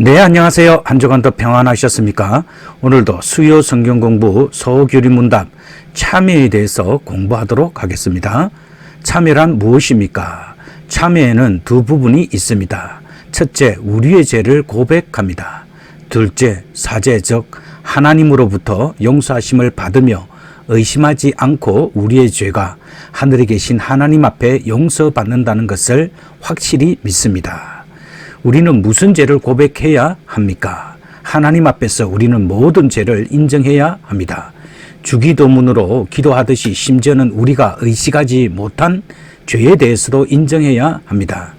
네, 안녕하세요. 한 주간 더 평안하셨습니까? 오늘도 수요 성경 공부 소규리문답 참여에 대해서 공부하도록 하겠습니다. 참여란 무엇입니까? 참여에는 두 부분이 있습니다. 첫째, 우리의 죄를 고백합니다. 둘째, 사죄, 즉 하나님으로부터 용서하심을 받으며 의심하지 않고 우리의 죄가 하늘에 계신 하나님 앞에 용서받는다는 것을 확실히 믿습니다. 우리는 무슨 죄를 고백해야 합니까? 하나님 앞에서 우리는 모든 죄를 인정해야 합니다. 주기도문으로 기도하듯이 심지어는 우리가 의식하지 못한 죄에 대해서도 인정해야 합니다.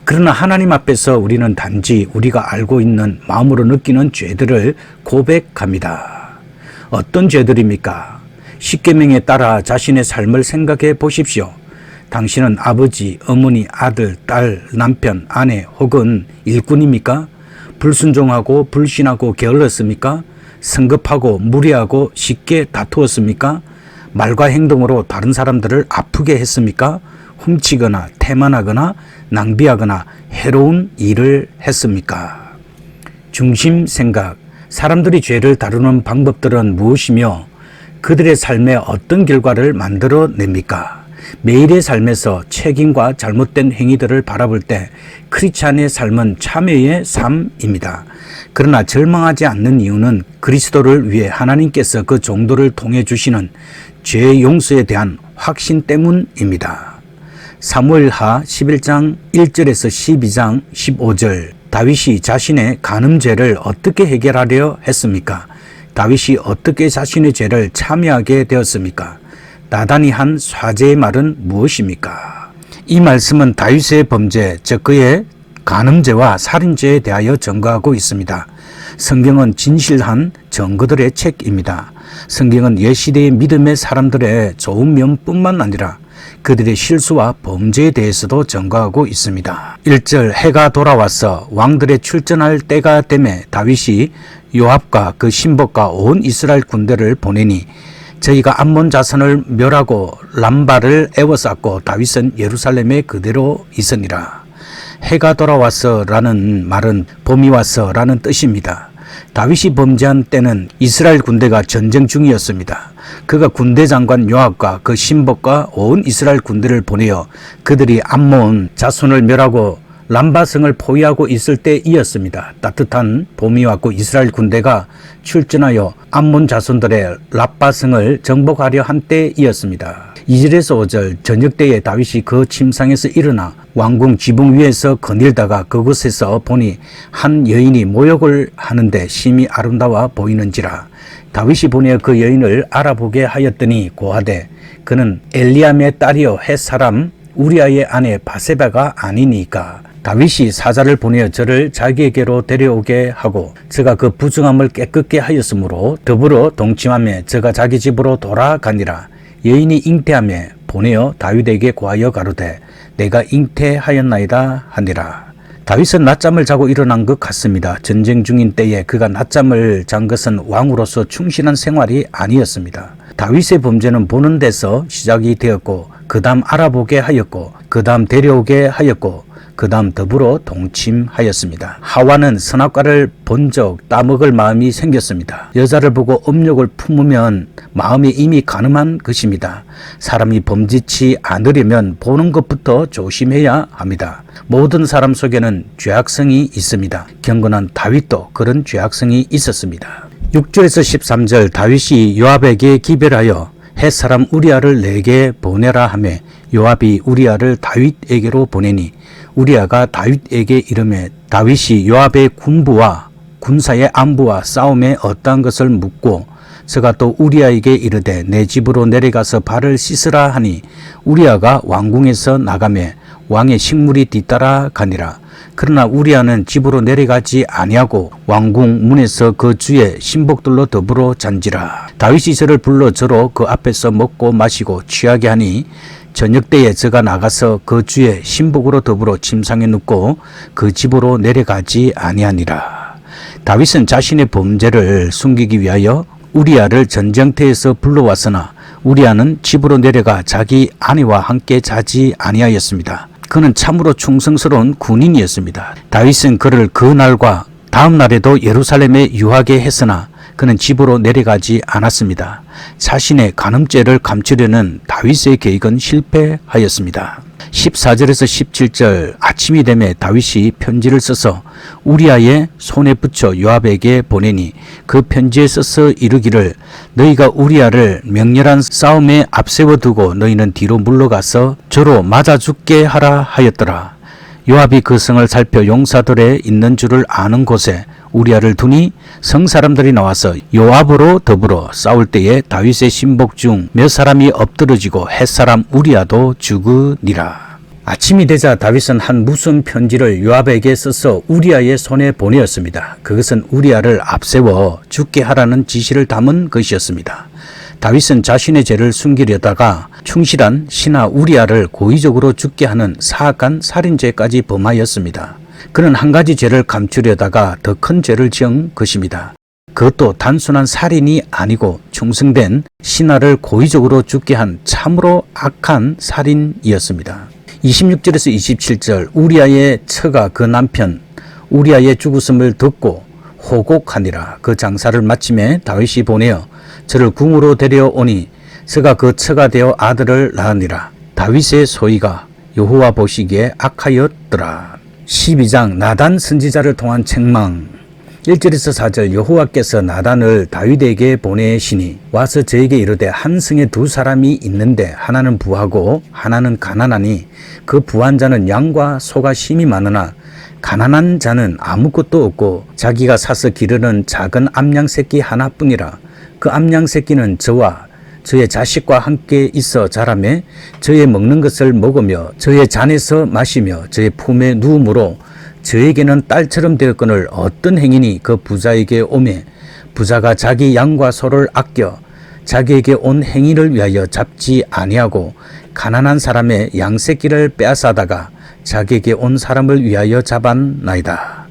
그러나 하나님 앞에서 우리는 단지 우리가 알고 있는 마음으로 느끼는 죄들을 고백합니다. 어떤 죄들입니까? 십계명에 따라 자신의 삶을 생각해 보십시오. 당신은 아버지, 어머니, 아들, 딸, 남편, 아내 혹은 일꾼입니까? 불순종하고 불신하고 게을렀습니까? 성급하고 무리하고 쉽게 다투었습니까? 말과 행동으로 다른 사람들을 아프게 했습니까? 훔치거나 태만하거나 낭비하거나 해로운 일을 했습니까? 중심 생각, 사람들이 죄를 다루는 방법들은 무엇이며 그들의 삶에 어떤 결과를 만들어냅니까? 매일의 삶에서 책임과 잘못된 행위들을 바라볼 때 크리스찬의 삶은 참회의 삶입니다. 그러나 절망하지 않는 이유는 그리스도를 위해 하나님께서 그 종도를 통해 주시는 죄 용서에 대한 확신 때문입니다. 사무엘하 11장 1절에서 12장 15절, 다윗이 자신의 간음죄를 어떻게 해결하려 했습니까? 다윗이 어떻게 자신의 죄를 참여하게 되었습니까? 나단이 한 사죄의 말은 무엇입니까? 이 말씀은 다윗의 범죄, 즉 그의 간음죄와 살인죄에 대하여 증거하고 있습니다. 성경은 진실한 증거들의 책입니다. 성경은 옛시대의 믿음의 사람들의 좋은 면뿐만 아니라 그들의 실수와 범죄에 대해서도 증거하고 있습니다. 1절, 해가 돌아와서 왕들의 출전할 때가 되매 다윗이 요압과 그 신복과 온 이스라엘 군대를 보내니 저희가 암몬 자손을 멸하고 람바를 에워쌌고 다윗은 예루살렘에 그대로 있으니라. 해가 돌아왔어 라는 말은 봄이 왔어 라는 뜻입니다. 다윗이 범죄한 때는 이스라엘 군대가 전쟁 중이었습니다. 그가 군대 장관 요압과 그 신복과 온 이스라엘 군대를 보내어 그들이 암몬 자손을 멸하고 람바성을 포위하고 있을 때이었습니다. 따뜻한 봄이 왔고 이스라엘 군대가 출전하여 암몬 자손들의 랍바성을 정복하려 한 때이었습니다. 2절에서 5절, 저녁 때에 다윗이 그 침상에서 일어나 왕궁 지붕 위에서 거닐다가 그곳에서 보니 한 여인이 모욕을 하는데 심히 아름다워 보이는지라. 다윗이 보내어 그 여인을 알아보게 하였더니 고하되 그는 엘리암의 딸이요 햇사람 우리아의 아내 바세바가 아니니까. 다윗이 사자를 보내어 저를 자기에게로 데려오게 하고 저가 그 부정함을 깨끗게 하였으므로 더불어 동침하며 저가 자기 집으로 돌아가니라. 여인이 잉태하며 보내어 다윗에게 고하여 가로되 내가 잉태하였나이다 하니라. 다윗은 낮잠을 자고 일어난 것 같습니다. 전쟁 중인 때에 그가 낮잠을 잔 것은 왕으로서 충실한 생활이 아니었습니다. 다윗의 범죄는 보는 데서 시작이 되었고 그 다음 알아보게 하였고 그 다음 데려오게 하였고 그 다음 더불어 동침하였습니다. 하와는 선악과를 본 적 따먹을 마음이 생겼습니다. 여자를 보고 음욕을 품으면 마음이 이미 가늠한 것입니다. 사람이 범죄치 않으려면 보는 것부터 조심해야 합니다. 모든 사람 속에는 죄악성이 있습니다. 경건한 다윗도 그런 죄악성이 있었습니다. 6절에서 13절, 다윗이 요압에게 기별하여 햇사람 우리아를 내게 보내라 하며 요압이 우리아를 다윗에게로 보내니 우리아가 다윗에게 이르매 다윗이 요압의 군부와 군사의 안부와 싸움에 어떠한 것을 묻고 저가 또 우리아에게 이르되 내 집으로 내려가서 발을 씻으라 하니 우리아가 왕궁에서 나가매 왕의 식물이 뒤따라 가니라. 그러나 우리아는 집으로 내려가지 아니하고 왕궁 문에서 그 주의 신복들로 더불어 잔지라. 다윗이 저를 불러 저로 그 앞에서 먹고 마시고 취하게 하니 저녁 때에 저가 나가서 그 주의 신복으로 더불어 침상에 눕고 그 집으로 내려가지 아니하니라. 다윗은 자신의 범죄를 숨기기 위하여 우리아를 전쟁터에서 불러왔으나 우리아는 집으로 내려가 자기 아내와 함께 자지 아니하였습니다. 그는 참으로 충성스러운 군인이었습니다. 다윗은 그를 그 날과 다음 날에도 예루살렘에 유하게 했으나 그는 집으로 내려가지 않았습니다. 자신의 간음죄를 감추려는 다윗의 계획은 실패하였습니다. 14절에서 17절 아침이 되매 다윗이 편지를 써서 우리아의 손에 붙여 요압에게 보내니 그 편지에 써서 이르기를 너희가 우리아를 맹렬한 싸움에 앞세워 두고 너희는 뒤로 물러가서 저로 맞아 죽게 하라 하였더라. 요압이 그 성을 살펴 용사들에 있는 줄을 아는 곳에 우리아를 두니 성 사람들이 나와서 요압으로 더불어 싸울 때에 다윗의 신복 중 몇 사람이 엎드러지고 햇사람 우리아도 죽으니라. 아침이 되자 다윗은 한 무슨 편지를 요압에게 써서 우리아의 손에 보내었습니다. 그것은 우리아를 앞세워 죽게 하라는 지시를 담은 것이었습니다. 다윗은 자신의 죄를 숨기려다가 충실한 신하 우리아를 고의적으로 죽게 하는 사악한 살인죄까지 범하였습니다. 그는 한 가지 죄를 감추려다가 더 큰 죄를 지은 것입니다. 그것도 단순한 살인이 아니고 충성된 신하를 고의적으로 죽게 한 참으로 악한 살인이었습니다. 26절에서 27절 우리아의 처가 그 남편 우리아의 죽었음을 듣고 호곡하니라. 그 장사를 마침에 다윗이 보내어 저를 궁으로 데려오니 저가 그 처가 되어 아들을 낳으니라. 다윗의 소위가 여호와 보시기에 악하였더라. 12장 나단 선지자를 통한 책망. 1절에서 4절 여호와께서 나단을 다윗에게 보내시니 와서 저에게 이르되 한 성에 두 사람이 있는데 하나는 부하고 하나는 가난하니 그 부한 자는 양과 소가 심이 많으나 가난한 자는 아무것도 없고 자기가 사서 기르는 작은 암양 새끼 하나뿐이라. 그 암양 새끼는 저와 저의 자식과 함께 있어 자라매 저의 먹는 것을 먹으며 저의 잔에서 마시며 저의 품에 누움으로 저에게는 딸처럼 되었거늘 어떤 행인이 그 부자에게 오매 부자가 자기 양과 소를 아껴 자기에게 온 행인을 위하여 잡지 아니하고 가난한 사람의 양새끼를 빼앗아다가 자기에게 온 사람을 위하여 잡았나이다.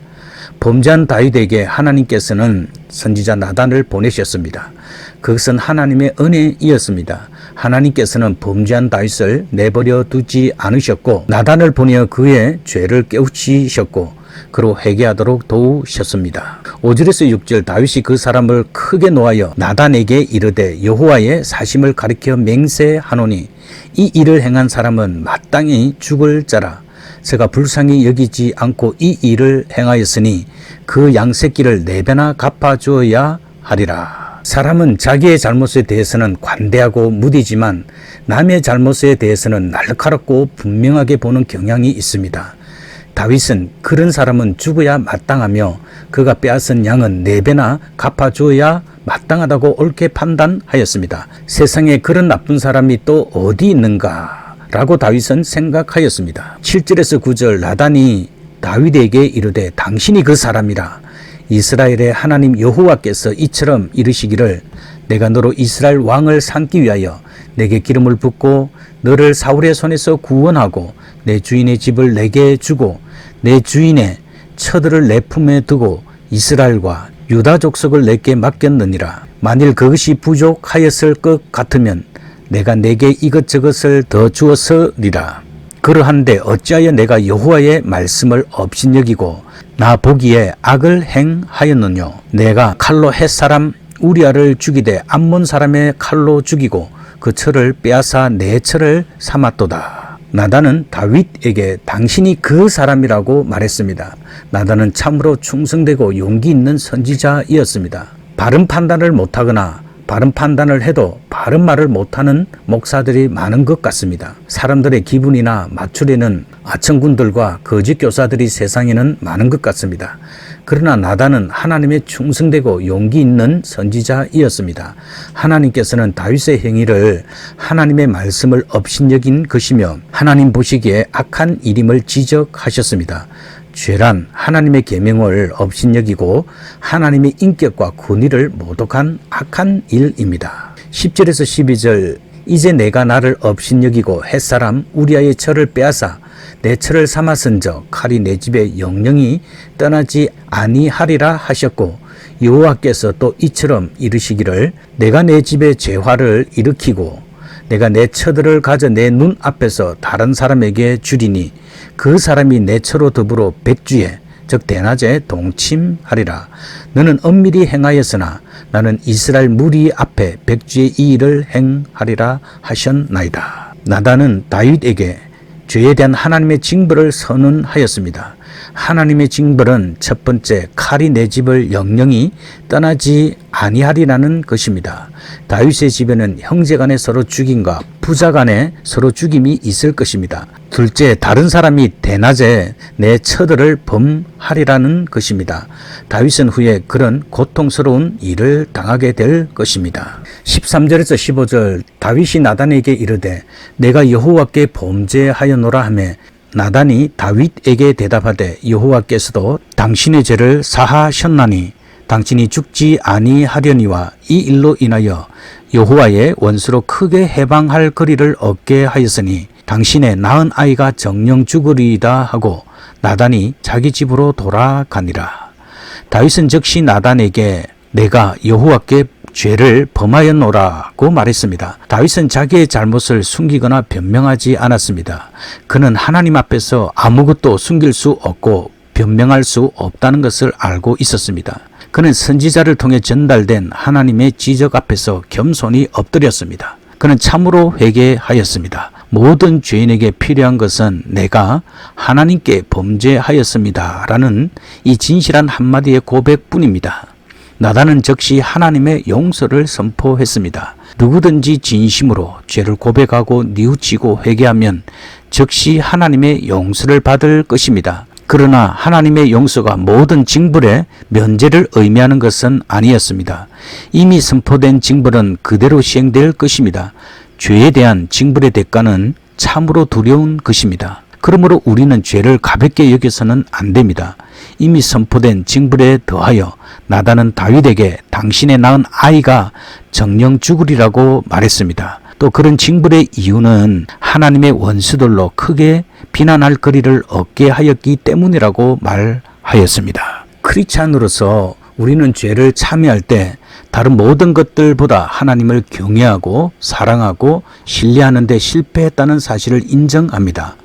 범죄한 다윗에게 하나님께서는 선지자 나단을 보내셨습니다. 그것은 하나님의 은혜이었습니다. 하나님께서는 범죄한 다윗을 내버려 두지 않으셨고 나단을 보내어 그의 죄를 깨우치셨고 그로 회개하도록 도우셨습니다. 5절에서 6절 다윗이 그 사람을 크게 노하여 나단에게 이르되 여호와의 사심을 가리켜 맹세하노니 이 일을 행한 사람은 마땅히 죽을 자라. 제가 불쌍히 여기지 않고 이 일을 행하였으니 그 양새끼를 4배나 갚아주어야 하리라. 사람은 자기의 잘못에 대해서는 관대하고 무디지만 남의 잘못에 대해서는 날카롭고 분명하게 보는 경향이 있습니다. 다윗은 그런 사람은 죽어야 마땅하며 그가 빼앗은 양은 4배나 갚아주어야 마땅하다고 옳게 판단하였습니다. 세상에 그런 나쁜 사람이 또 어디 있는가? 라고 다윗은 생각하였습니다. 7절에서 9절 나단이 다윗에게 이르되 당신이 그 사람이라. 이스라엘의 하나님 여호와께서 이처럼 이르시기를 내가 너로 이스라엘 왕을 삼기 위하여 내게 기름을 붓고 너를 사울의 손에서 구원하고 내 주인의 집을 내게 주고 내 주인의 처들을 내 품에 두고 이스라엘과 유다 족속을 내게 맡겼느니라. 만일 그것이 부족하였을 것 같으면 내가 내게 이것저것을 더 주었으리라. 그러한데 어찌하여 내가 여호와의 말씀을 업신여기고 나 보기에 악을 행하였느뇨. 내가 칼로 햇사람 우리아를 죽이되 암몬 사람의 칼로 죽이고 그 처를 빼앗아 내 처를 삼았도다. 나단은 다윗에게 당신이 그 사람이라고 말했습니다. 나단은 참으로 충성되고 용기 있는 선지자이었습니다. 바른 판단을 못하거나 바른 판단을 해도 바른 말을 못하는 목사들이 많은 것 같습니다. 사람들의 기분이나 맞추려는 아청군들과 거짓 교사들이 세상에는 많은 것 같습니다. 그러나 나단은 하나님의 충성되고 용기 있는 선지자이었습니다. 하나님께서는 다윗의 행위를 하나님의 말씀을 업신여긴 것이며 하나님 보시기에 악한 일임을 지적하셨습니다. 죄란 하나님의 계명을 업신여기고 하나님의 인격과 권위를 모독한 악한 일입니다. 10절에서 12절 이제 내가 나를 업신여기고 햇사람 우리아의 처를 빼앗아 내 처를 삼았은즉 칼이 내 집에 영영이 떠나지 아니하리라 하셨고 여호와께서 또 이처럼 이르시기를 내가 내 집에 재화를 일으키고 내가 내 처들을 가져 내 눈 앞에서 다른 사람에게 주리니 그 사람이 내 처로 더불어 백주에 즉 대낮에 동침하리라. 너는 엄밀히 행하였으나 나는 이스라엘 무리 앞에 백주의 이 일을 행하리라 하셨나이다. 나단은 다윗에게 죄에 대한 하나님의 징벌을 선언하였습니다. 하나님의 징벌은 첫 번째, 칼이 내 집을 영영히 떠나지 아니하리라는 것입니다. 다윗의 집에는 형제간에 서로 죽임과 부자간에 서로 죽임이 있을 것입니다. 둘째, 다른 사람이 대낮에 내 처들을 범하리라는 것입니다. 다윗은 후에 그런 고통스러운 일을 당하게 될 것입니다. 13절에서 15절, 다윗이 나단에게 이르되 내가 여호와께 범죄하였노라 하매 나단이 다윗에게 대답하되 여호와께서도 당신의 죄를 사하셨나니 당신이 죽지 아니하려니와 이 일로 인하여 여호와의 원수로 크게 해방할 거리를 얻게 하였으니 당신의 낳은 아이가 정령 죽으리이다 하고 나단이 자기 집으로 돌아가니라. 다윗은 즉시 나단에게 내가 여호와께 죄를 범하였노라고 말했습니다. 다윗은 자기의 잘못을 숨기거나 변명하지 않았습니다. 그는 하나님 앞에서 아무것도 숨길 수 없고 변명할 수 없다는 것을 알고 있었습니다. 그는 선지자를 통해 전달된 하나님의 지적 앞에서 겸손히 엎드렸습니다. 그는 참으로 회개하였습니다. 모든 죄인에게 필요한 것은 내가 하나님께 범죄하였습니다 라는 이 진실한 한마디의 고백뿐입니다. 나단은 즉시 하나님의 용서를 선포했습니다. 누구든지 진심으로 죄를 고백하고 뉘우치고 회개하면 즉시 하나님의 용서를 받을 것입니다. 그러나 하나님의 용서가 모든 징벌의 면제를 의미하는 것은 아니었습니다. 이미 선포된 징벌은 그대로 시행될 것입니다. 죄에 대한 징벌의 대가는 참으로 두려운 것입니다. 그러므로 우리는 죄를 가볍게 여겨서는 안 됩니다. 이미 선포된 징벌에 더하여 나단은 다윗에게 당신의 낳은 아이가 정령 죽으리라고 말했습니다. 또 그런 징벌의 이유는 하나님의 원수들로 크게 비난할 거리를 얻게 하였기 때문이라고 말하였습니다. 크리스찬으로서 우리는 죄를 참여할 때 다른 모든 것들보다 하나님을 경외하고 사랑하고 신뢰하는 데 실패했다는 사실을 인정합니다.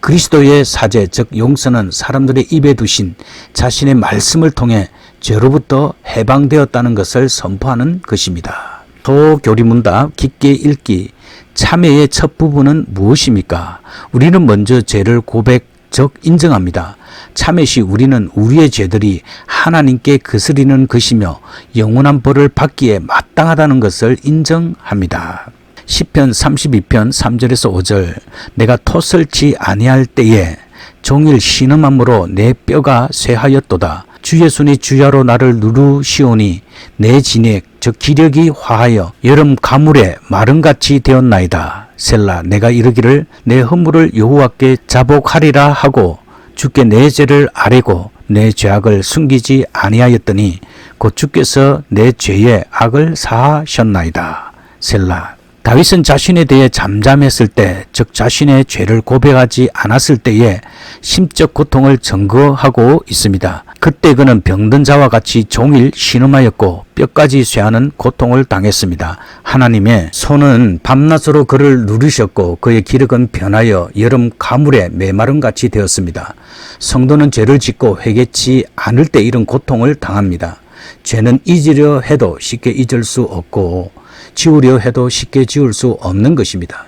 그리스도의 사죄, 즉 용서는 사람들의 입에 두신 자신의 말씀을 통해 죄로부터 해방되었다는 것을 선포하는 것입니다. 소교리문답 깊게 읽기. 참회의 첫 부분은 무엇입니까? 우리는 먼저 죄를 고백, 즉 인정합니다. 참회 시 우리는 우리의 죄들이 하나님께 거스리는 것이며 영원한 벌을 받기에 마땅하다는 것을 인정합니다. 시편 32편 3절에서 5절 내가 토설치 아니할 때에 종일 신음함으로 내 뼈가 쇠하였도다. 주의 손이 주야로 나를 누르시오니 내 진액 즉 기력이 화하여 여름 가물에 마름같이 되었나이다. 셀라. 내가 이르기를 내 허물을 여호와께 자복하리라 하고 주께 내 죄를 아뢰고 내 죄악을 숨기지 아니하였더니 곧 주께서 내 죄의 악을 사하셨나이다. 셀라. 다윗은 자신에 대해 잠잠했을 때, 즉 자신의 죄를 고백하지 않았을 때에 심적 고통을 증거하고 있습니다. 그때 그는 병든 자와 같이 종일 신음하였고 뼈까지 쇠하는 고통을 당했습니다. 하나님의 손은 밤낮으로 그를 누르셨고 그의 기력은 변하여 여름 가물에 메마름같이 되었습니다. 성도는 죄를 짓고 회개치 않을 때 이런 고통을 당합니다. 죄는 잊으려 해도 쉽게 잊을 수 없고 지우려 해도 쉽게 지울 수 없는 것입니다.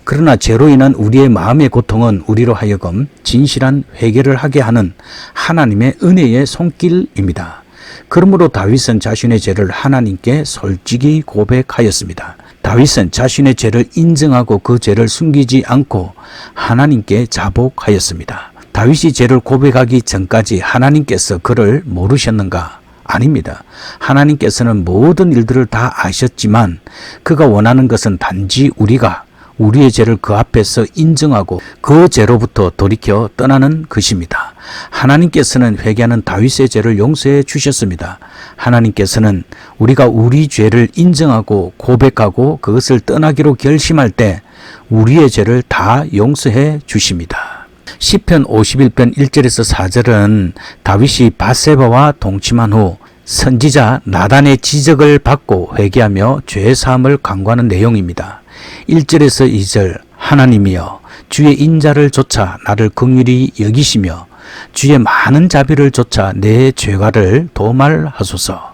그러나 죄로 인한 우리의 마음의 고통은 우리로 하여금 진실한 회개를 하게 하는 하나님의 은혜의 손길입니다. 그러므로 다윗은 자신의 죄를 하나님께 솔직히 고백하였습니다. 다윗은 자신의 죄를 인정하고 그 죄를 숨기지 않고 하나님께 자복하였습니다. 다윗이 죄를 고백하기 전까지 하나님께서 그를 모르셨는가? 아닙니다. 하나님께서는 모든 일들을 다 아셨지만 그가 원하는 것은 단지 우리가 우리의 죄를 그 앞에서 인정하고 그 죄로부터 돌이켜 떠나는 것입니다. 하나님께서는 회개하는 다윗의 죄를 용서해 주셨습니다. 하나님께서는 우리가 우리 죄를 인정하고 고백하고 그것을 떠나기로 결심할 때 우리의 죄를 다 용서해 주십니다. 시편 51편 1절에서 4절은 다윗이 밧세바와 동침한 후 선지자 나단의 지적을 받고 회개하며 죄 사함을 간구하는 내용입니다. 1절에서 2절 하나님이여 주의 인자를 좇아 나를 긍휼히 여기시며 주의 많은 자비를 좇아 내 죄가를 도말하소서.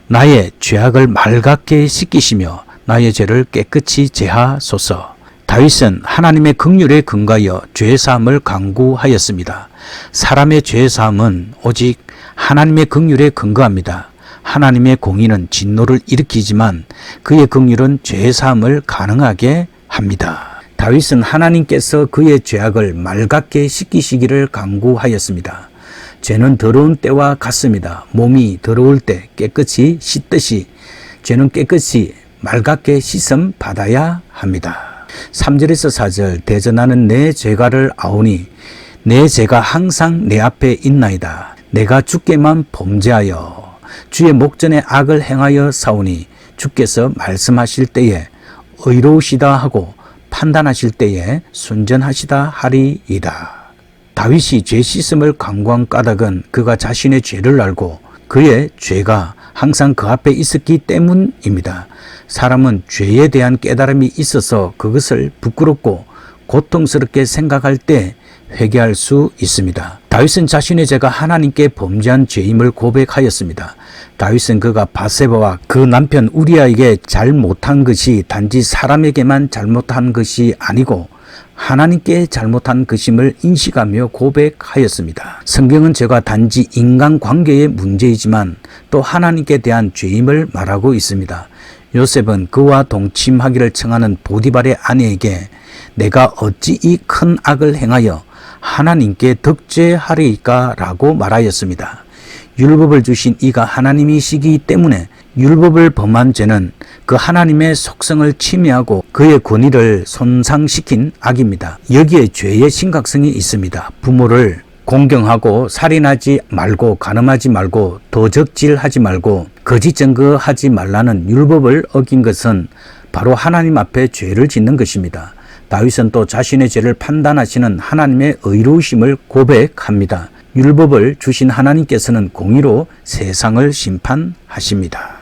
나의 죄악을 맑게 씻기시며 나의 죄를 깨끗이 제하소서. 다윗은 하나님의 긍휼에 근거하여 죄사함을 간구하였습니다. 사람의 죄사함은 오직 하나님의 긍휼에 근거합니다. 하나님의 공의는 진노를 일으키지만 그의 긍휼은 죄사함을 가능하게 합니다. 다윗은 하나님께서 그의 죄악을 맑게 씻기시기를 간구하였습니다. 죄는 더러운 때와 같습니다. 몸이 더러울 때 깨끗이 씻듯이 죄는 깨끗이 맑게 씻음 받아야 합니다. 3절에서 4절 대전하는 내 죄가를 아오니 내 죄가 항상 내 앞에 있나이다. 내가 주께만 범죄하여 주의 목전에 악을 행하여 사오니 주께서 말씀하실 때에 의로우시다 하고 판단하실 때에 순전하시다 하리이다. 다윗이 죄 씻음을 간구한 까닭은 그가 자신의 죄를 알고 그의 죄가 항상 그 앞에 있었기 때문입니다. 사람은 죄에 대한 깨달음이 있어서 그것을 부끄럽고 고통스럽게 생각할 때 회개할 수 있습니다. 다윗은 자신의 죄가 하나님께 범죄한 죄임을 고백하였습니다. 다윗은 그가 바세바와 그 남편 우리아에게 잘못한 것이 단지 사람에게만 잘못한 것이 아니고 하나님께 잘못한 것임을 인식하며 고백하였습니다. 성경은 죄가 단지 인간관계의 문제이지만 또 하나님께 대한 죄임을 말하고 있습니다. 요셉은 그와 동침하기를 청하는 보디발의 아내에게 내가 어찌 이 큰 악을 행하여 하나님께 덕죄하리이까 라고 말하였습니다. 율법을 주신 이가 하나님이시기 때문에 율법을 범한 죄는 그 하나님의 속성을 침해하고 그의 권위를 손상시킨 악입니다. 여기에 죄의 심각성이 있습니다. 부모를 공경하고 살인하지 말고 간음하지 말고 도적질하지 말고 거짓 증거하지 말라는 율법을 어긴 것은 바로 하나님 앞에 죄를 짓는 것입니다. 다윗은 또 자신의 죄를 판단하시는 하나님의 의로우심을 고백합니다. 율법을 주신 하나님께서는 공의로 세상을 심판하십니다.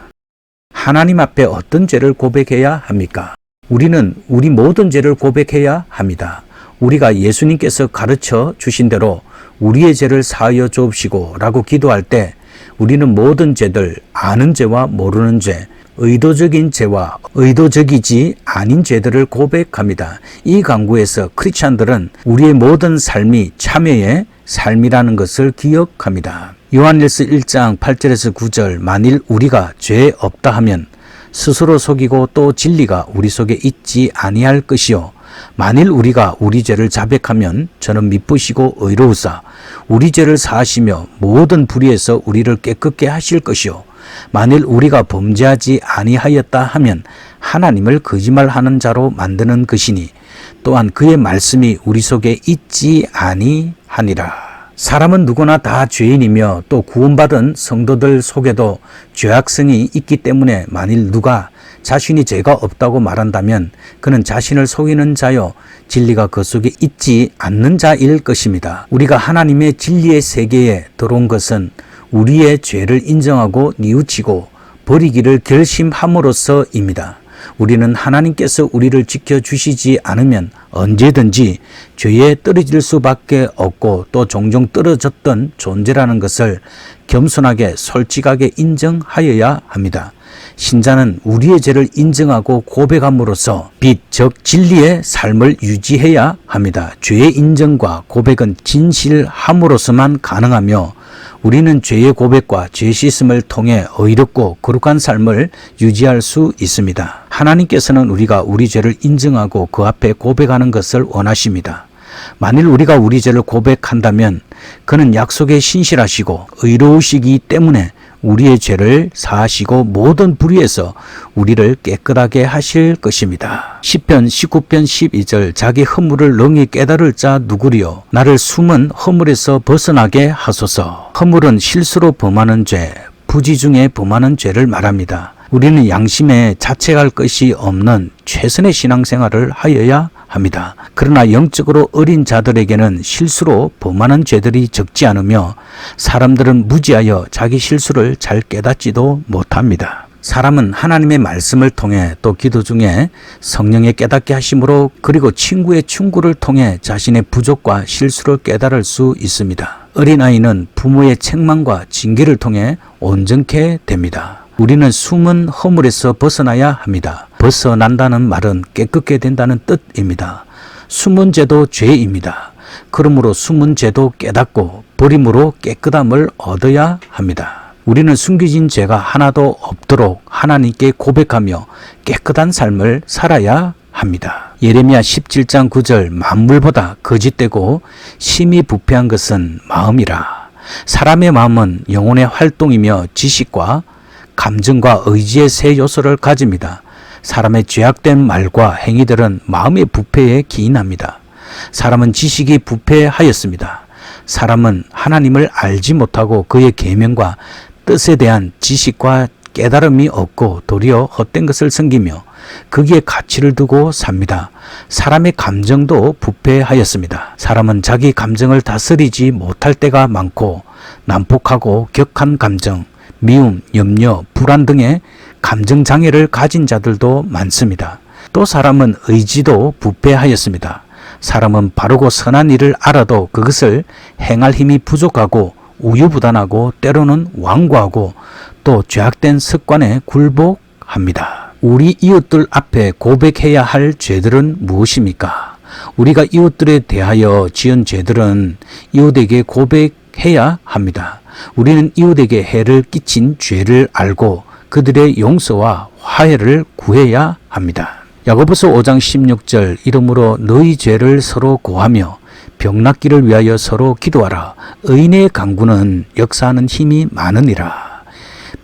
하나님 앞에 어떤 죄를 고백해야 합니까? 우리는 우리 모든 죄를 고백해야 합니다. 우리가 예수님께서 가르쳐 주신 대로 우리의 죄를 사하여 주옵시고 라고 기도할 때 우리는 모든 죄들, 아는 죄와 모르는 죄, 의도적인 죄와 의도적이지 아닌 죄들을 고백합니다. 이 강구에서 크리스찬들은 우리의 모든 삶이 참회의 삶이라는 것을 기억합니다. 요한일서 1장 8절에서 9절 만일 우리가 죄 없다 하면 스스로 속이고 또 진리가 우리 속에 있지 아니할 것이요 만일 우리가 우리 죄를 자백하면 저는 미쁘시고 의로우사 우리 죄를 사하시며 모든 불의에서 우리를 깨끗게 하실 것이요 만일 우리가 범죄하지 아니하였다 하면 하나님을 거짓말하는 자로 만드는 것이니 또한 그의 말씀이 우리 속에 있지 아니하니라. 사람은 누구나 다 죄인이며 또 구원받은 성도들 속에도 죄악성이 있기 때문에 만일 누가 자신이 죄가 없다고 말한다면 그는 자신을 속이는 자요 진리가 그 속에 있지 않는 자일 것입니다. 우리가 하나님의 진리의 세계에 들어온 것은 우리의 죄를 인정하고 뉘우치고 버리기를 결심함으로써입니다. 우리는 하나님께서 우리를 지켜주시지 않으면 언제든지 죄에 떨어질 수밖에 없고 또 종종 떨어졌던 존재라는 것을 겸손하게 솔직하게 인정하여야 합니다. 신자는 우리의 죄를 인정하고 고백함으로써 빛, 즉 진리의 삶을 유지해야 합니다. 죄의 인정과 고백은 진실함으로서만 가능하며 우리는 죄의 고백과 죄 씻음을 통해 의롭고 거룩한 삶을 유지할 수 있습니다. 하나님께서는 우리가 우리 죄를 인정하고 그 앞에 고백하는 것을 원하십니다. 만일 우리가 우리 죄를 고백한다면 그는 약속에 신실하시고 의로우시기 때문에 우리의 죄를 사하시고 모든 불의에서 우리를 깨끗하게 하실 것입니다. 시편 19편 12절 자기 허물을 능히 깨달을 자 누구리요 나를 숨은 허물에서 벗어나게 하소서. 허물은 실수로 범하는 죄, 부지 중에 범하는 죄를 말합니다. 우리는 양심에 자책할 것이 없는 최선의 신앙생활을 하여야 합니다. 그러나 영적으로 어린 자들에게는 실수로 범하는 죄들이 적지 않으며 사람들은 무지하여 자기 실수를 잘 깨닫지도 못합니다. 사람은 하나님의 말씀을 통해 또 기도 중에 성령의 깨닫게 하심으로 그리고 친구의 충고를 통해 자신의 부족과 실수를 깨달을 수 있습니다. 어린아이는 부모의 책망과 징계를 통해 온전케 됩니다. 우리는 숨은 허물에서 벗어나야 합니다. 벗어난다는 말은 깨끗게 된다는 뜻입니다. 숨은 죄도 죄입니다. 그러므로 숨은 죄도 깨닫고 버림으로 깨끗함을 얻어야 합니다. 우리는 숨겨진 죄가 하나도 없도록 하나님께 고백하며 깨끗한 삶을 살아야 합니다. 예레미야 17장 9절 만물보다 거짓되고 심히 부패한 것은 마음이라. 사람의 마음은 영혼의 활동이며 지식과 감정과 의지의 세 요소를 가집니다. 사람의 죄악된 말과 행위들은 마음의 부패에 기인합니다. 사람은 지식이 부패하였습니다. 사람은 하나님을 알지 못하고 그의 계명과 뜻에 대한 지식과 깨달음이 없고 도리어 헛된 것을 섬기며 거기에 가치를 두고 삽니다. 사람의 감정도 부패하였습니다. 사람은 자기 감정을 다스리지 못할 때가 많고 난폭하고 격한 감정, 미움, 염려, 불안 등의 감정 장애를 가진 자들도 많습니다. 또 사람은 의지도 부패하였습니다. 사람은 바르고 선한 일을 알아도 그것을 행할 힘이 부족하고 우유부단하고 때로는 완고하고 또 죄악된 습관에 굴복합니다. 우리 이웃들 앞에 고백해야 할 죄들은 무엇입니까? 우리가 이웃들에 대하여 지은 죄들은 이웃에게 고백해야 합니다. 우리는 이웃에게 해를 끼친 죄를 알고 그들의 용서와 화해를 구해야 합니다. 야고보서 5장 16절 이러므로 너희 죄를 서로 고하며 병낫기를 위하여 서로 기도하라. 의인의 간구는 역사하는 힘이 많으니라.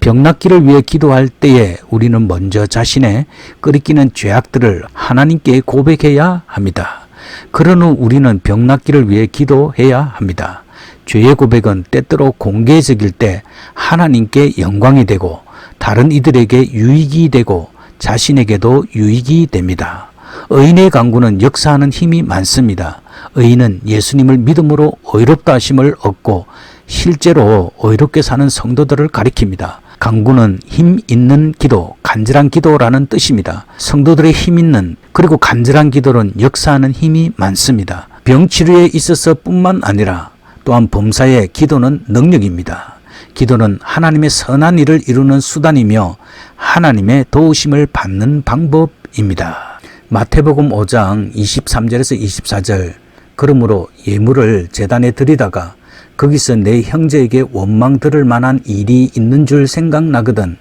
병낫기를 위해 기도할 때에 우리는 먼저 자신의 끓이끼는 죄악들을 하나님께 고백해야 합니다. 그러는 우리는 병낫기를 위해 기도해야 합니다. 죄의 고백은 때때로 공개적일 때 하나님께 영광이 되고 다른 이들에게 유익이 되고 자신에게도 유익이 됩니다. 의인의 간구는 역사하는 힘이 많습니다. 의인은 예수님을 믿음으로 의롭다 하심을 얻고 실제로 의롭게 사는 성도들을 가리킵니다. 간구는 힘 있는 기도, 간절한 기도라는 뜻입니다. 성도들의 힘 있는 그리고 간절한 기도는 역사하는 힘이 많습니다. 병치료에 있어서 뿐만 아니라 또한 범사의 기도는 능력입니다. 기도는 하나님의 선한 일을 이루는 수단이며 하나님의 도우심을 받는 방법입니다. 마태복음 5장 23절에서 24절 그러므로 예물을 제단에 드리다가 거기서 내 형제에게 원망 들을 만한 일이 있는 줄 생각나거든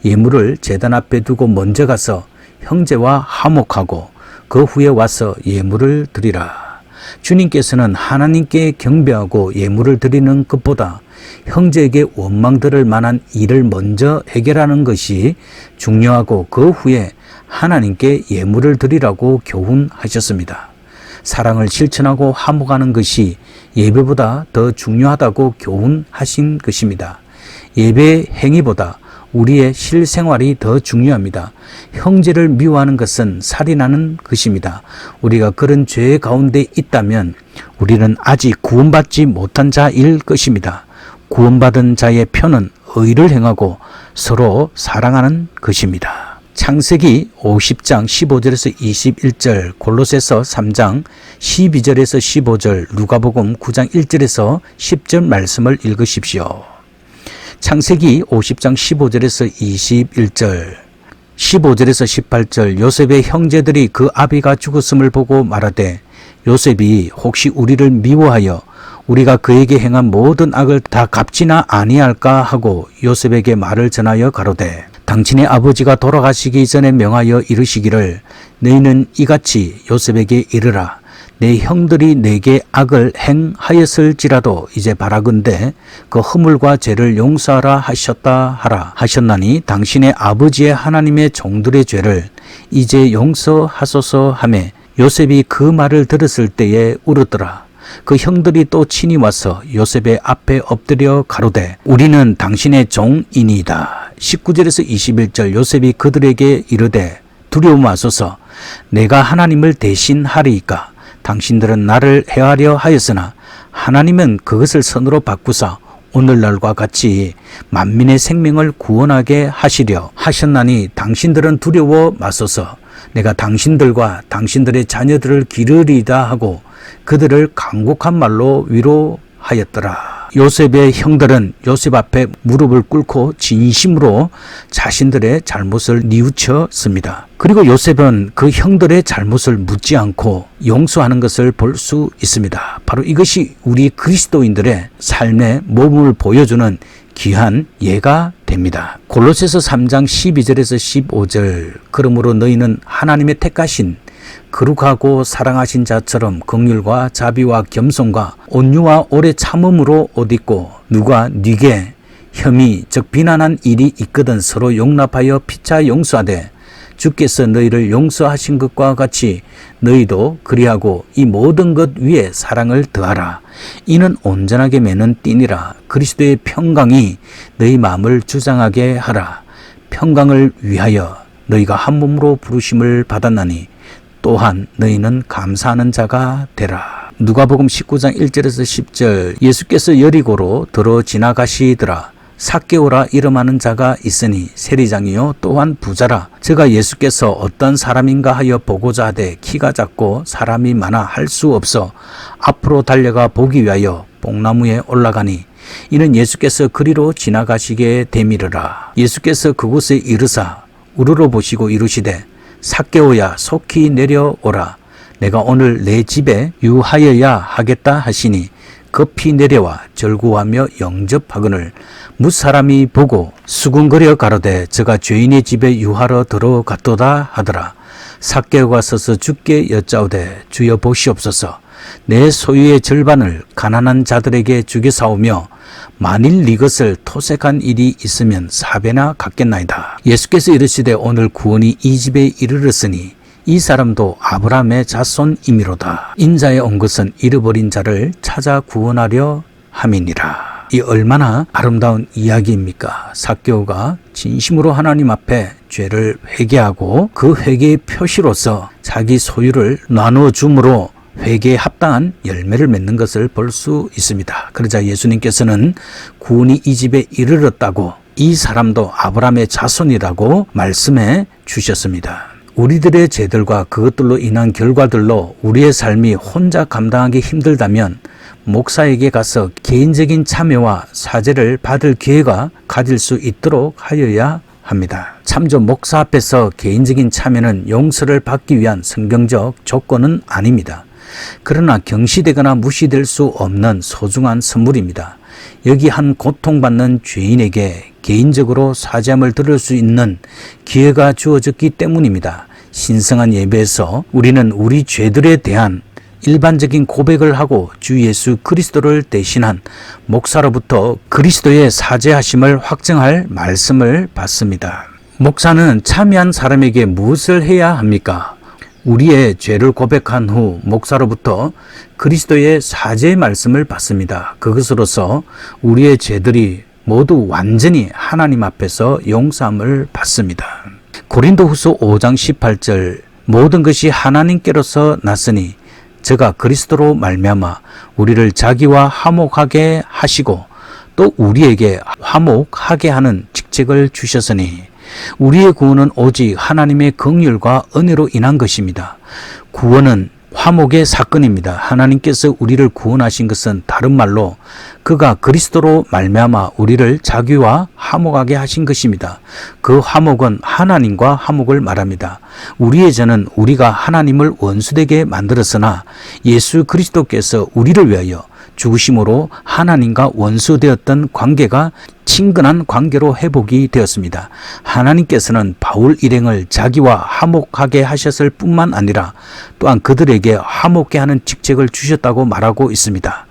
예물을 제단 앞에 두고 먼저 가서 형제와 화목하고 그 후에 와서 예물을 드리라. 주님께서는 하나님께 경배하고 예물을 드리는 것보다 형제에게 원망 들을 만한 일을 먼저 해결하는 것이 중요하고 그 후에 하나님께 예물을 드리라고 교훈하셨습니다. 사랑을 실천하고 화목하는 것이 예배보다 더 중요하다고 교훈하신 것입니다. 예배의 행위보다 우리의 실생활이 더 중요합니다. 형제를 미워하는 것은 살인하는 것입니다. 우리가 그런 죄 가운데 있다면 우리는 아직 구원받지 못한 자일 것입니다. 구원받은 자의 표는 의를 행하고 서로 사랑하는 것입니다. 창세기 50장 15절에서 21절, 골로새서 3장 12절에서 15절, 누가복음 9장 1절에서 10절 말씀을 읽으십시오. 창세기 50장 15절에서 21절, 15절에서 18절, 요셉의 형제들이 그 아비가 죽었음을 보고 말하되 요셉이 혹시 우리를 미워하여 우리가 그에게 행한 모든 악을 다 갚지나 아니할까 하고 요셉에게 말을 전하여 가로되 당신의 아버지가 돌아가시기 전에 명하여 이르시기를 너희는 이같이 요셉에게 이르라. 내 형들이 내게 악을 행하였을지라도 이제 바라건대 그 허물과 죄를 용서하라 하셨다 하라 하셨나니 당신의 아버지의 하나님의 종들의 죄를 이제 용서하소서 하매 요셉이 그 말을 들었을 때에 울었더라. 그 형들이 또 친히 와서 요셉의 앞에 엎드려 가로되 우리는 당신의 종이니이다. 19절에서 21절 요셉이 그들에게 이르되 두려움 마소서. 내가 하나님을 대신하리이까. 당신들은 나를 해하려 하였으나 하나님은 그것을 선으로 바꾸사 오늘날과 같이 만민의 생명을 구원하게 하시려 하셨나니 당신들은 두려워 마소서. 내가 당신들과 당신들의 자녀들을 기르리다 하고 그들을 간곡한 말로 위로하였더라. 요셉의 형들은 요셉 앞에 무릎을 꿇고 진심으로 자신들의 잘못을 뉘우쳤습니다. 그리고 요셉은 그 형들의 잘못을 묻지 않고 용서하는 것을 볼 수 있습니다. 바로 이것이 우리 그리스도인들의 삶의 모범을 보여주는 귀한 예가 됩니다. 골로새서 3장 12절에서 15절 그러므로 너희는 하나님의 택하신 거룩하고 사랑하신 자처럼 긍휼과 자비와 겸손과 온유와 오래 참음으로 옷 입고 누가 네게 혐의 즉 비난한 일이 있거든 서로 용납하여 피차 용서하되 주께서 너희를 용서하신 것과 같이 너희도 그리하고 이 모든 것 위에 사랑을 더하라. 이는 온전하게 매는 띠니라. 그리스도의 평강이 너희 마음을 주장하게 하라. 평강을 위하여 너희가 한 몸으로 부르심을 받았나니 또한 너희는 감사하는 자가 되라. 누가복음 19장 1절에서 10절 예수께서 여리고로 들어 지나가시더라. 삭개오라 이름하는 자가 있으니 세리장이요 또한 부자라. 저가 예수께서 어떤 사람인가 하여 보고자 하되 키가 작고 사람이 많아 할 수 없어 앞으로 달려가 보기 위하여 뽕나무에 올라가니 이는 예수께서 그리로 지나가시게 되미르라. 예수께서 그곳에 이르사 우러러 보시고 이르시되 삭개오야 속히 내려오라. 내가 오늘 내 집에 유하여야 하겠다 하시니 급히 내려와 절구하며 영접하거늘 무사람이 보고 수군거려 가로되 저가 죄인의 집에 유하러 들어갔도다 하더라. 삭개오가 서서 주께 여짜오되 주여 보시옵소서. 내 소유의 절반을 가난한 자들에게 주게사오며 만일 이것을 토색한 일이 있으면 4배나 갚겠나이다. 예수께서 이르시되 오늘 구원이 이 집에 이르렀으니 이 사람도 아브라함의 자손이미로다. 인자에 온 것은 잃어버린 자를 찾아 구원하려 함이니라. 이 얼마나 아름다운 이야기입니까? 삭개오가 진심으로 하나님 앞에 죄를 회개하고 그 회개의 표시로서 자기 소유를 나누어 줌으로 회개에 합당한 열매를 맺는 것을 볼 수 있습니다. 그러자 예수님께서는 구원이 이 집에 이르렀다고 이 사람도 아브라함의 자손이라고 말씀해 주셨습니다. 우리들의 죄들과 그것들로 인한 결과들로 우리의 삶이 혼자 감당하기 힘들다면 목사에게 가서 개인적인 참여와 사죄를 받을 기회가 가질 수 있도록 하여야 합니다. 참조 목사 앞에서 개인적인 참여는 용서를 받기 위한 성경적 조건은 아닙니다. 그러나 경시되거나 무시될 수 없는 소중한 선물입니다. 여기 한 고통받는 죄인에게 개인적으로 사죄함을 들을 수 있는 기회가 주어졌기 때문입니다. 신성한 예배에서 우리는 우리 죄들에 대한 일반적인 고백을 하고 주 예수 그리스도를 대신한 목사로부터 그리스도의 사죄하심을 확증할 말씀을 받습니다. 목사는 참여한 사람에게 무엇을 해야 합니까? 우리의 죄를 고백한 후 목사로부터 그리스도의 사죄의 말씀을 받습니다. 그것으로서 우리의 죄들이 모두 완전히 하나님 앞에서 용서함을 받습니다. 고린도후서 5장 18절 모든 것이 하나님께로서 났으니 저가 그리스도로 말미암아 우리를 자기와 화목하게 하시고 또 우리에게 화목하게 하는 직책을 주셨으니 우리의 구원은 오직 하나님의 긍휼과 은혜로 인한 것입니다. 구원은 화목의 사건입니다. 하나님께서 우리를 구원하신 것은 다른 말로 그가 그리스도로 말미암아 우리를 자기와 화목하게 하신 것입니다. 그 화목은 하나님과 화목을 말합니다. 우리의 죄는 우리가 하나님을 원수되게 만들었으나 예수 그리스도께서 우리를 위하여 죽으심으로 하나님과 원수되었던 관계가 친근한 관계로 회복이 되었습니다. 하나님께서는 바울 일행을 자기와 화목하게 하셨을 뿐만 아니라 또한 그들에게 화목게 하는 직책을 주셨다고 말하고 있습니다.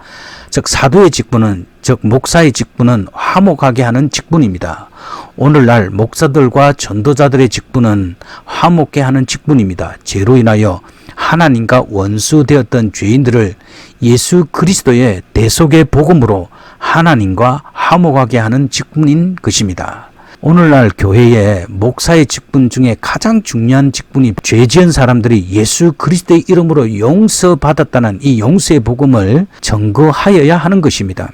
즉 사도의 직분은 즉 목사의 직분은 화목하게 하는 직분입니다. 오늘날 목사들과 전도자들의 직분은 화목게 하는 직분입니다. 죄로 인하여 하나님과 원수되었던 죄인들을 예수 그리스도의 대속의 복음으로 하나님과 화목하게 하는 직분인 것입니다. 오늘날 교회의 목사의 직분 중에 가장 중요한 직분이 죄 지은 사람들이 예수 그리스도의 이름으로 용서받았다는 이 용서의 복음을 전거하여야 하는 것입니다.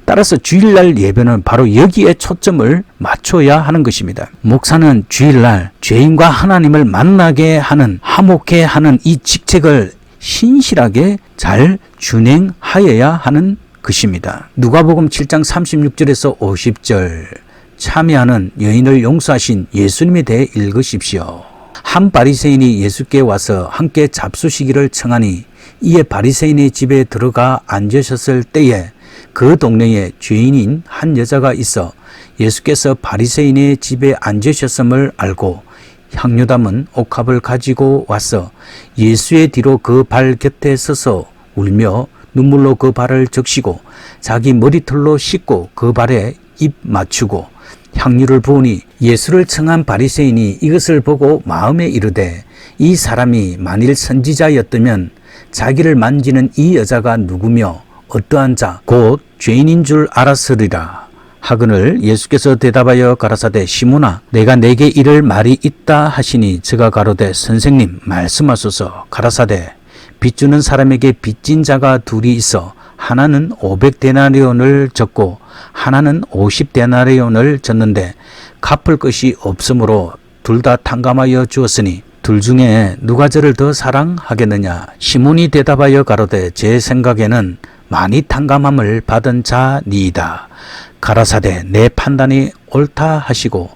따라서 주일날 예배는 바로 여기에 초점을 맞춰야 하는 것입니다. 목사는 주일날 죄인과 하나님을 만나게 하는, 화목해 하는 이 직책을 신실하게 잘 준행하여야 하는 것입니다. 누가복음 7장 36절에서 50절, 참여하는 여인을 용서하신 예수님에 대해 읽으십시오. 한 바리새인이 예수께 와서 함께 잡수시기를 청하니 이에 바리새인의 집에 들어가 앉으셨을 때에 그 동네에 죄인인 한 여자가 있어 예수께서 바리새인의 집에 앉으셨음을 알고 향유 담은 옥합을 가지고 와서 예수의 뒤로 그 발 곁에 서서 울며 눈물로 그 발을 적시고 자기 머리털로 씻고 그 발에 입 맞추고 향유를 부으니 예수를 청한 바리새인이 이것을 보고 마음에 이르되 이 사람이 만일 선지자였다면 자기를 만지는 이 여자가 누구며 어떠한 자 곧 죄인인 줄 알았으리라 하거늘 예수께서 대답하여 가라사대 시몬아 내가 내게 이를 말이 있다 하시니 저가 가로되 선생님 말씀하소서. 가라사대 빚주는 사람에게 빚진 자가 둘이 있어 하나는 500데나리온을 졌고 하나는 50데나리온을 졌는데 갚을 것이 없으므로 둘 다 탕감하여 주었으니 둘 중에 누가 저를 더 사랑하겠느냐. 시몬이 대답하여 가로되 제 생각에는 많이 탕감함을 받은 자니이다. 가라사대 내 판단이 옳다 하시고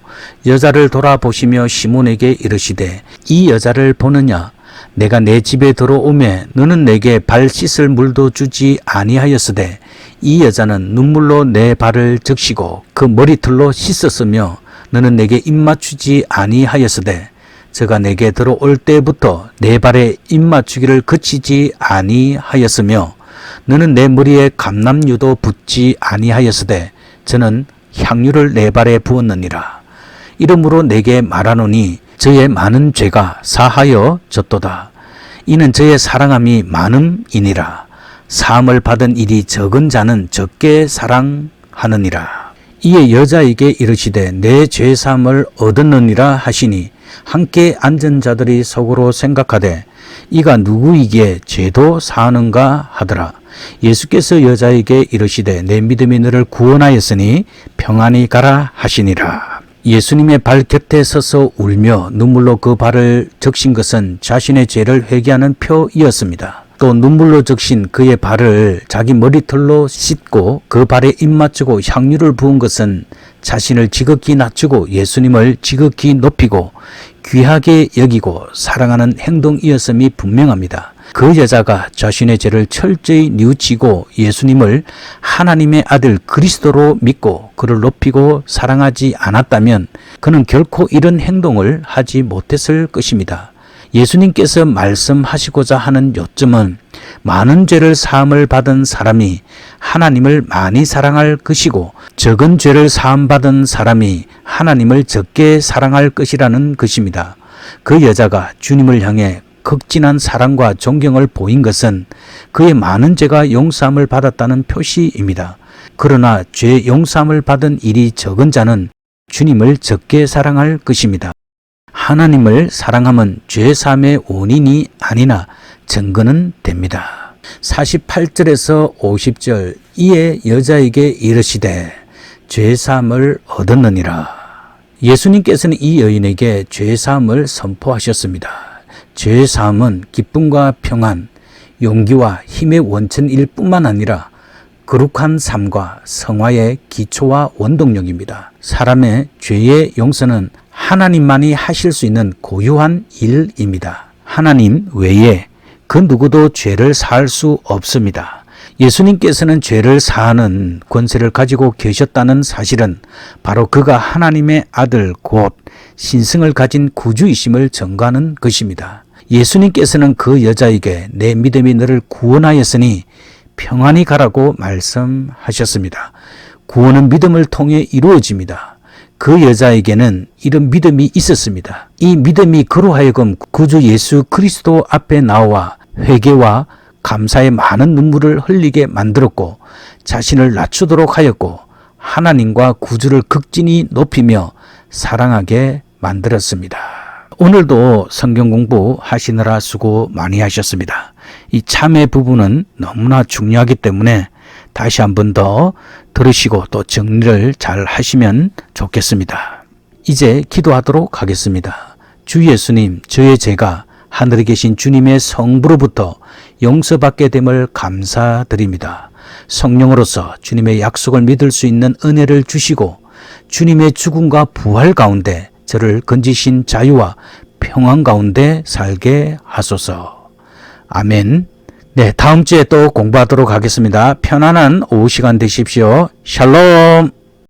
여자를 돌아보시며 시몬에게 이르시되 이 여자를 보느냐. 내가 내 집에 들어오매 너는 내게 발 씻을 물도 주지 아니하였으되 이 여자는 눈물로 내 발을 적시고 그 머리털로 씻었으며 너는 내게 입 맞추지 아니하였으되 저가 내게 들어올 때부터 내 발에 입 맞추기를 그치지 아니하였으며 너는 내 머리에 감람유도 붓지 아니하였으되 저는 향유를 내 발에 부었느니라. 이러므로 내게 말하노니 저의 많은 죄가 사하여 졌도다. 이는 저의 사랑함이 많음이니라. 사함을 받은 일이 적은 자는 적게 사랑하느니라. 이에 여자에게 이르시되 내 죄사함을 얻었느니라 하시니 함께 앉은 자들이 속으로 생각하되 이가 누구이기에 죄도 사하는가 하더라. 예수께서 여자에게 이르시되 내 믿음이 너를 구원하였으니 평안히 가라 하시니라. 예수님의 발 곁에 서서 울며 눈물로 그 발을 적신 것은 자신의 죄를 회개하는 표이었습니다. 또 눈물로 적신 그의 발을 자기 머리털로 씻고 그 발에 입 맞추고 향유를 부은 것은 자신을 지극히 낮추고 예수님을 지극히 높이고 귀하게 여기고 사랑하는 행동이었음이 분명합니다. 그 여자가 자신의 죄를 철저히 뉘우치고 예수님을 하나님의 아들 그리스도로 믿고 그를 높이고 사랑하지 않았다면 그는 결코 이런 행동을 하지 못했을 것입니다. 예수님께서 말씀하시고자 하는 요점은 많은 죄를 사함을 받은 사람이 하나님을 많이 사랑할 것이고 적은 죄를 사함받은 사람이 하나님을 적게 사랑할 것이라는 것입니다. 그 여자가 주님을 향해 극진한 사랑과 존경을 보인 것은 그의 많은 죄가 용서함을 받았다는 표시입니다. 그러나 죄 용서함을 받은 일이 적은 자는 주님을 적게 사랑할 것입니다. 하나님을 사랑함은 죄사함의 원인이 아니나 증거는 됩니다. 48절에서 50절 이에 여자에게 이르시되 죄사함을 얻었느니라. 예수님께서는 이 여인에게 죄사함을 선포하셨습니다. 죄사함은 기쁨과 평안, 용기와 힘의 원천일 뿐만 아니라 거룩한 삶과 성화의 기초와 원동력입니다. 사람의 죄의 용서는 하나님만이 하실 수 있는 고유한 일입니다. 하나님 외에 그 누구도 죄를 사할 수 없습니다. 예수님께서는 죄를 사하는 권세를 가지고 계셨다는 사실은 바로 그가 하나님의 아들 곧 신성을 가진 구주이심을 증거하는 것입니다. 예수님께서는 그 여자에게 내 믿음이 너를 구원하였으니 평안히 가라고 말씀하셨습니다. 구원은 믿음을 통해 이루어집니다. 그 여자에게는 이런 믿음이 있었습니다. 이 믿음이 그로 하여금 구주 예수 그리스도 앞에 나와 회개와 감사의 많은 눈물을 흘리게 만들었고 자신을 낮추도록 하였고 하나님과 구주를 극진히 높이며 사랑하게 만들었습니다. 오늘도 성경 공부하시느라 수고 많이 하셨습니다. 이 참회 부분은 너무나 중요하기 때문에 다시 한 번 더 들으시고 또 정리를 잘 하시면 좋겠습니다. 이제 기도하도록 하겠습니다. 주 예수님, 저의 죄가 하늘에 계신 주님의 성부로부터 용서받게 됨을 감사드립니다. 성령으로서 주님의 약속을 믿을 수 있는 은혜를 주시고 주님의 죽음과 부활 가운데 저를 건지신 자유와 평안 가운데 살게 하소서. 아멘. 네, 다음 주에 또 공부하도록 하겠습니다. 편안한 오후 시간 되십시오. 샬롬.